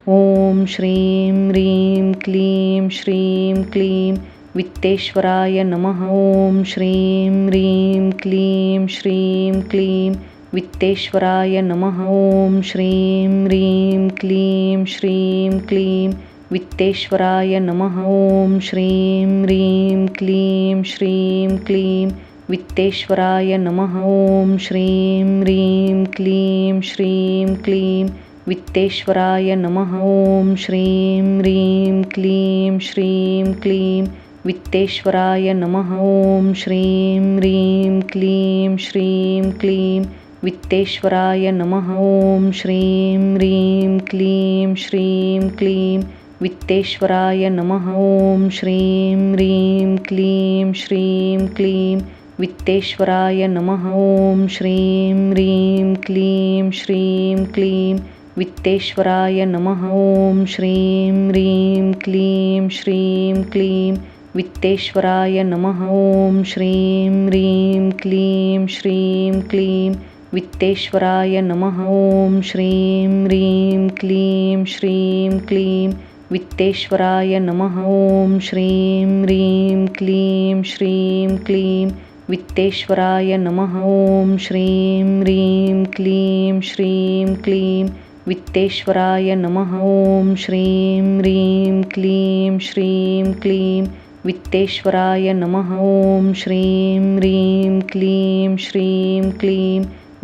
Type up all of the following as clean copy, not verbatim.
ॐ श्रीं ह्रीं क्लीं श्रीं क्लीं वित्तेश्वराय नमः। ॐ श्रीं ह्रीं क्लीं श्रीं क्लीं वित्तेश्वराय नमः। ॐ श्रीं ह्रीं क्लीं श्रीं क्लीं वित्तेश्वराय नमः। ॐ श्रीं ह्रीं क्लीं श्रीं क्लीं वित्तेश्वराय नमः। ॐ श्रीं ह्रीं क्लीं श्रीं क्लीं वित्तेश्वराय नमः। ॐ श्रीं ह्रीं क्लीं श्रीं क्लीं वित्तेश्वराय नमः। ॐ श्रीं ह्रीं क्लीं श्रीं क्लीं वित्तेश्वराय नमः। ॐ श्रीं ह्रीं क्लीं श्रीं क्लीं वित्तेश्वराय नमः। ॐ श्रीं ह्रीं क्लीं श्रीं क्लीं वित्तेश्वराय नमः। ॐ श्रीं ह्रीं क्लीं श्रीं क्लीं वित्तेश्वराय नमः। ॐ श्रीं ह्रीं क्लीं श्रीं क्लीं वित्तेश्वराय नमः। ॐ श्रीं ह्रीं क्लीं श्रीं क्लीं वित्तेश्वराय नमः। ॐ श्रीं ह्रीं क्लीं श्रीं क्लीं वित्तेश्वराय नमः। ॐ श्रीं ह्रीं क्लीं श्रीं क्लीं वित्तेश्वराय नमः। ॐ श्रीं ह्रीं क्लीं श्रीं क्लीं वित्तेश्वराय नमः। ॐ श्रीं ह्रीं क्लीं श्रीं क्लीं वित्तेश्वराय नमः। ॐ श्रीं ह्रीं क्लीं श्रीं क्लीं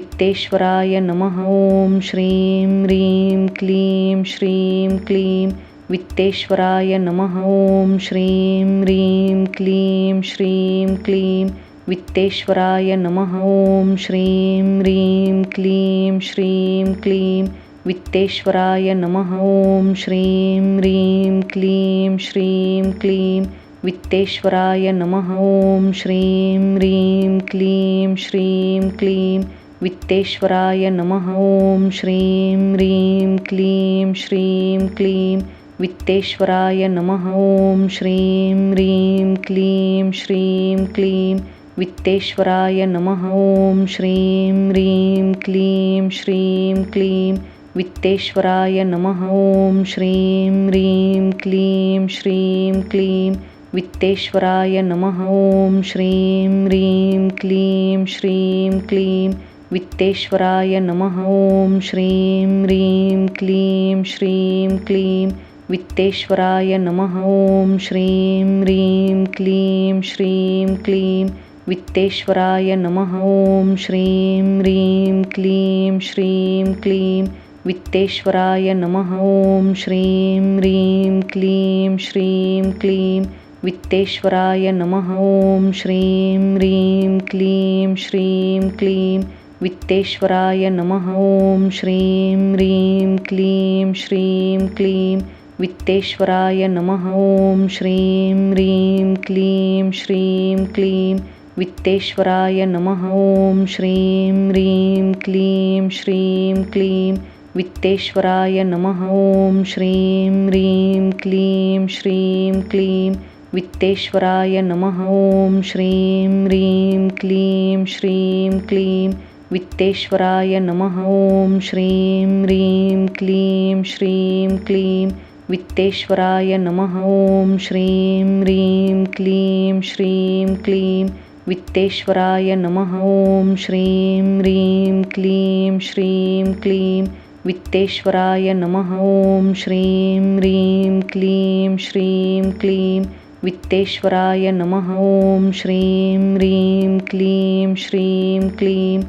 वित्तेश्वराय नमः। ॐ श्रीं ह्रीं क्लीं श्रीं क्लीं वित्तेश्वराय नमः। ॐ श्रीं ह्रीं क्लीं श्रीं क्लीं वित्तेश्वराय नमः। ॐ श्रीं ह्रीं क्लीं श्रीं क्लीं वित्तेश्वराय नमः। ॐ श्रीं ह्रीं क्लीं श्रीं क्लीं वित्तेश्वराय नमः। ॐ श्रीं ह्रीं क्लीं श्रीं क्लीं वित्तेश्वराय नमः। ॐ श्रीं ह्रीं क्लीं श्रीं क्लीं वित्तेश्वराय नमः। ॐ श्रीं ह्रीं क्लीं श्रीं क्लीं वित्तेश्वराय नमः। ॐ श्रीं ह्रीं क्लीं श्रीं क्लीं वित्तेश्वराय नमः। ॐ श्रीं ह्रीं क्लीं श्रीं क्लीं वित्तेश्वराय नमः। ॐ श्रीं ह्रीं क्लीं श्रीं क्लीं वित्तेश्वराय नमः। ॐ श्रीं ह्रीं क्लीं श्रीं क्लीं वित्तेश्वराय नमः। ॐ श्रीं ह्रीं क्लीं श्रीं क्लीं वित्तेश्वराय नमः। ॐ श्रीं ह्रीं क्लीं श्रीं क्लीं वित्तेश्वराय नमः। ॐ श्रीं ह्रीं क्लीं श्रीं क्लीं वित्तेश्वराय नमः। ॐ श्रीं ह्रीं क्लीं श्रीं क्लीं वित्तेश्वराय नमः। ॐ श्रीं ह्रीं क्लीं श्रीं क्लीं वित्तेश्वराय नमः। ॐ श्रीं ह्रीं क्लीं श्रीं क्लीं वित्तेश्वराय नमः। ॐ श्रीं ह्रीं क्लीं श्रीं क्लीं वित्तेश्वराय नमः। ॐ श्रीं ह्रीं क्लीं श्रीं क्लीं वित्तेश्वराय नमः। ॐ श्रीं ह्रीं क्लीं श्रीं क्लीं वित्तेश्वराय नमः। ॐ श्रीं ह्रीं क्लीं श्रीं क्लीं वित्तेश्वराय नमः। ॐ श्रीं ह्रीं क्लीं श्रीं क्लीं वित्तेश्वराय नमः। ॐ श्रीं ह्रीं क्लीं श्रीं क्लीं वित्तेश्वराय नमः। ॐ श्रीं ह्रीं क्लीं श्रीं क्लीं वित्तेश्वराय नमः। ॐ श्रीं ह्रीं क्लीं श्रीं क्लीं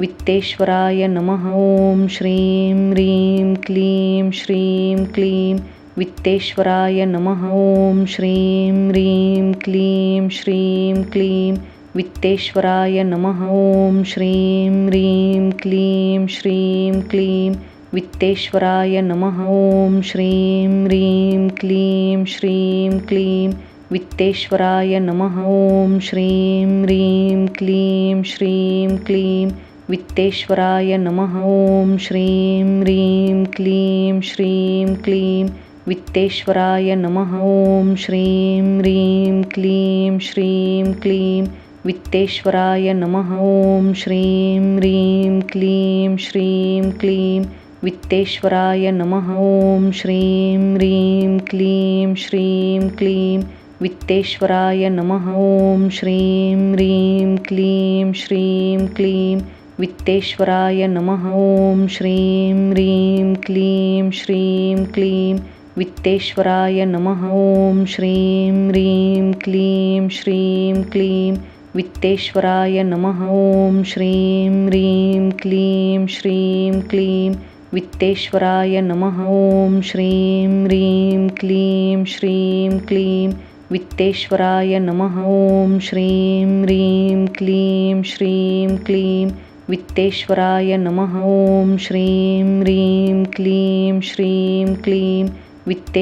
वित्तेश्वराय नमः। ॐ श्रीं ह्रीं क्लीं श्रीं क्लीं वित्तेश्वराय नमः। ॐ श्रीं ह्रीं क्लीं श्रीं क्लीं वित्तेश्वराय नमः। ॐ श्रीं ह्रीं क्लीं श्रीं क्लीं वित्तेश्वराय नमः। ॐ श्रीं ह्रीं क्लीं श्रीं क्लीं वित्तेश्वराय नमः। ॐ श्रीं ह्रीं क्लीं श्रीं क्लीं वित्तेश्वराय नमः। ॐ श्रीं ह्रीं क्लीं श्रीं क्लीं वित्तेश्वराय नमः। ॐ श्रीं ह्रीं क्लीं श्रीं क्लीं वित्तेश्वराय नमः। ॐ श्रीं ह्रीं क्लीं श्रीं क्लीं वित्तेश्वराय नमः। ॐ श्रीं ह्रीं क्लीं श्रीं क्लीं वित्तेश्वराय नमः। ॐ श्रीं ह्रीं क्लीं श्रीं क्लीं वित्तेश्वराय नमः। ॐ श्रीं ह्रीं क्लीं श्रीं क्लीं वित्तेश्वराय नमः। ॐ श्रीं ह्रीं क्लीं श्रीं क्लीं वित्तेश्वराय नमः। ॐ श्रीं ह्रीं क्लीं श्रीं क्लीं वित्तेश्वराय नमः। ॐ श्रीं ह्रीं क्लीं श्रीं क्लीं वित्तेश्वराय नमः। ॐ श्रीं ह्रीं क्लीं श्रीं क्लीं वित्तेश्वराय नमः। ॐ श्रीं ह्रीं क्लीं श्रीं क्लीं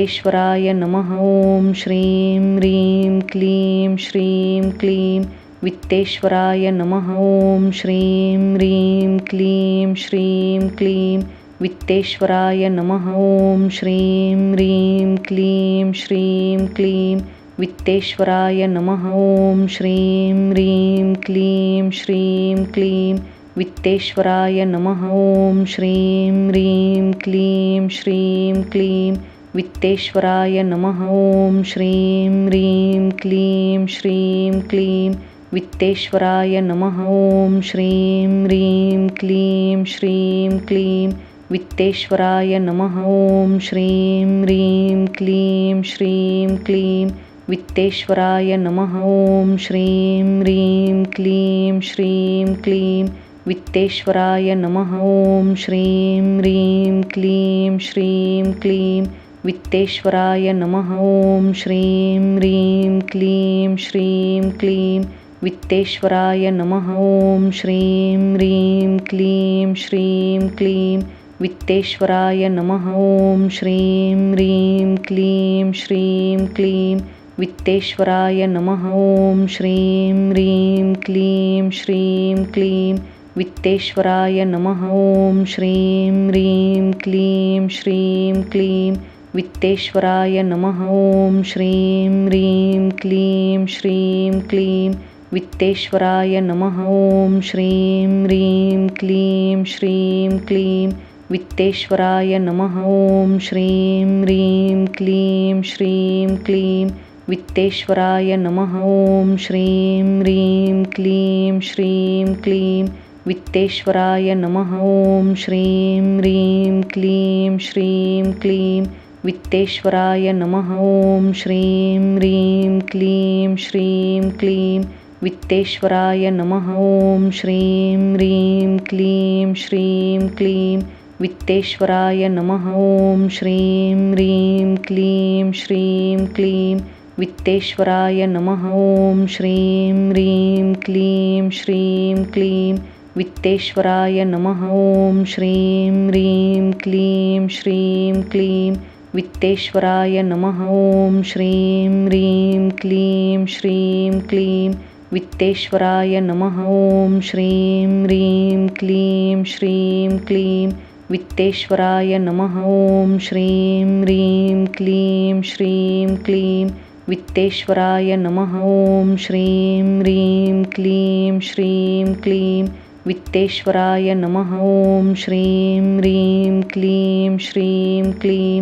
वित्तेश्वराय नमः। ॐ श्रीं ह्रीं क्लीं श्रीं क्लीं वित्तेश्वराय नमः। ॐ श्रीं ह्रीं क्लीं श्रीं क्लीं वित्तेश्वराय नमः। ॐ श्रीं ह्रीं क्लीं श्रीं क्लीं वित्तेश्वराय नमः। ॐ श्रीं ह्रीं क्लीं श्रीं क्लीं वित्तेश्वराय नमः। ॐ श्रीं ह्रीं क्लीं श्रीं क्लीं वित्तेश्वराय नमः। ॐ श्रीं ह्रीं क्लीं श्रीं क्लीं वित्तेश्वराय नमः। ॐ श्रीं ह्रीं क्लीं श्रीं क्लीं वित्तेश्वराय नमः। ॐ श्रीं ह्रीं क्लीं श्रीं क्लीं वित्तेश्वराय नमः। ॐ श्रीं ह्रीं क्लीं श्रीं क्लीं वित्तेश्वराय नमः। ॐ श्रीं ह्रीं क्लीं श्रीं क्लीं वित्तेश्वराय नमः। ॐ श्रीं ह्रीं क्लीं श्रीं क्लीं वित्तेश्वराय नमः। ॐ श्रीं ह्रीं क्लीं श्रीं क्लीं वित्तेश्वराय नमः। ॐ श्रीं ह्रीं क्लीं श्रीं क्लीं वित्तेश्वराय नमः। ॐ श्रीं ह्रीं क्लीं श्रीं क्लीं वित्तेश्वराय नमः। ॐ श्रीं ह्रीं क्लीं श्रीं क्लीं वित्तेश्वराय नमः। ॐ श्रीं ह्रीं क्लीं श्रीं क्लीं वित्तेश्वराय नमः। ॐ श्रीं ह्रीं क्लीं श्रीं क्लीं वित्तेश्वराय नमः। ॐ श्रीं ह्रीं क्लीं श्रीं क्लीं वित्तेश्वराय नमः। ॐ श्रीं ह्रीं क्लीं श्रीं क्लीं वित्तेश्वराय नमः। ॐ श्रीं ह्रीं क्लीं श्रीं क्लीं वित्तेश्वराय नमः। ॐ श्रीं ह्रीं क्लीं श्रीं क्लीं वित्तेश्वराय नमः। ॐ श्रीं ह्रीं क्लीं श्रीं क्लीं वित्तेश्वराय नमः। ॐ श्रीं ह्रीं क्लीं श्रीं क्लीं वित्तेश्वराय नमः। ॐ श्रीं ह्रीं क्लीं श्रीं क्लीं वित्तेश्वराय नमः। ॐ श्रीं ह्रीं क्लीं श्रीं क्लीं वित्तेश्वराय नमः। ॐ श्रीं ह्रीं क्लीं श्रीं क्लीं वित्तेश्वराय नमः। ॐ श्रीं ह्रीं क्लीं श्रीं क्लीं वित्तेश्वराय नमः। ॐ श्रीं ह्रीं क्लीं श्रीं क्लीं वित्तेश्वराय नमः। ॐ श्रीं ह्रीं क्लीं श्रीं क्लीं वित्तेश्वराय नमः। ॐ श्रीं ह्रीं क्लीं श्रीं क्लीं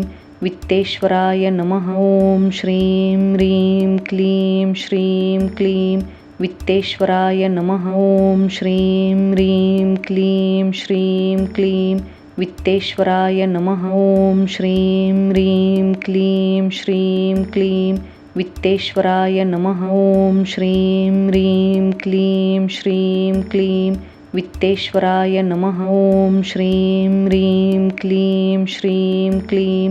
वित्तेश्वराय नमः। ॐ श्रीं ह्रीं क्लीं श्रीं क्लीं वित्तेश्वराय नमः। ॐ श्रीं ह्रीं क्लीं श्रीं क्लीं वित्तेश्वराय नमः। ॐ श्रीं ह्रीं क्लीं श्रीं क्लीं वित्तेश्वराय नमः। ॐ श्रीं ह्रीं क्लीं श्रीं क्लीं वित्तेश्वराय नमः। ॐ श्रीं ह्रीं क्लीं श्रीं क्लीं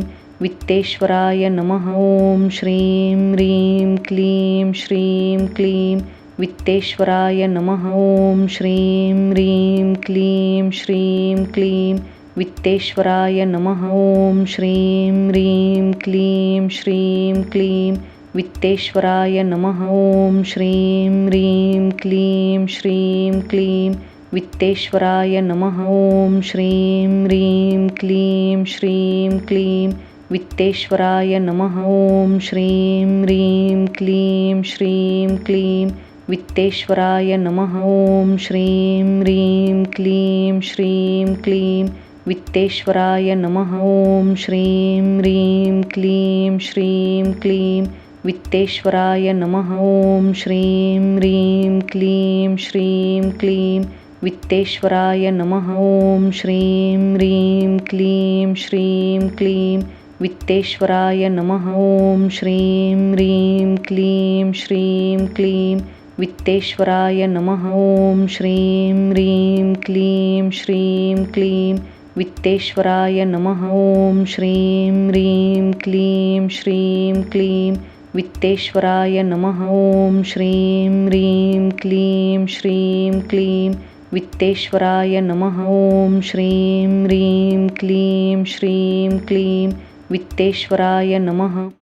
वित्तेश्वराय नमः। ॐ श्रीं ह्रीं क्लीं श्रीं क्लीं वित्तेश्वराय नमः। ॐ श्रीं ह्रीं क्लीं श्रीं क्लीं वित्तेश्वराय नमः। ॐ श्रीं ह्रीं क्लीं श्रीं क्लीं वित्तेश्वराय नमः। ॐ श्रीं ह्रीं क्लीं श्रीं क्लीं वित्तेश्वराय नमः। ॐ श्रीं ह्रीं क्लीं श्रीं क्लीं वित्तेश्वराय नमः। ॐ श्रीं ह्रीं क्लीं श्रीं क्लीं वित्तेश्वराय नमः। ॐ श्रीं ह्रीं क्लीं श्रीं क्लीं वित्तेश्वराय नमः। ॐ श्रीं ह्रीं क्लीं श्रीं क्लीं वित्तेश्वराय नमः। ॐ श्रीं ह्रीं क्लीं श्रीं क्लीं वित्तेश्वराय नमः। ॐ श्रीं ह्रीं क्लीं श्रीं क्लीं वित्तेश्वराय नमः। ॐ श्रीं ह्रीं क्लीं श्रीं क्लीं वित्तेश्वराय नमः। ॐ श्रीं ह्रीं क्लीं श्रीं क्लीं वित्तेश्वराय नमः। ॐ श्रीं ह्रीं क्लीं श्रीं क्लीं वित्तेश्वराय नमः। ॐ श्रीं ह्रीं क्लीं श्रीं क्लीं वित्तेश्वराय नमः। ॐ श्रीं ह्रीं क्लीं श्रीं क्लीं वित्तेश्वराय नमः।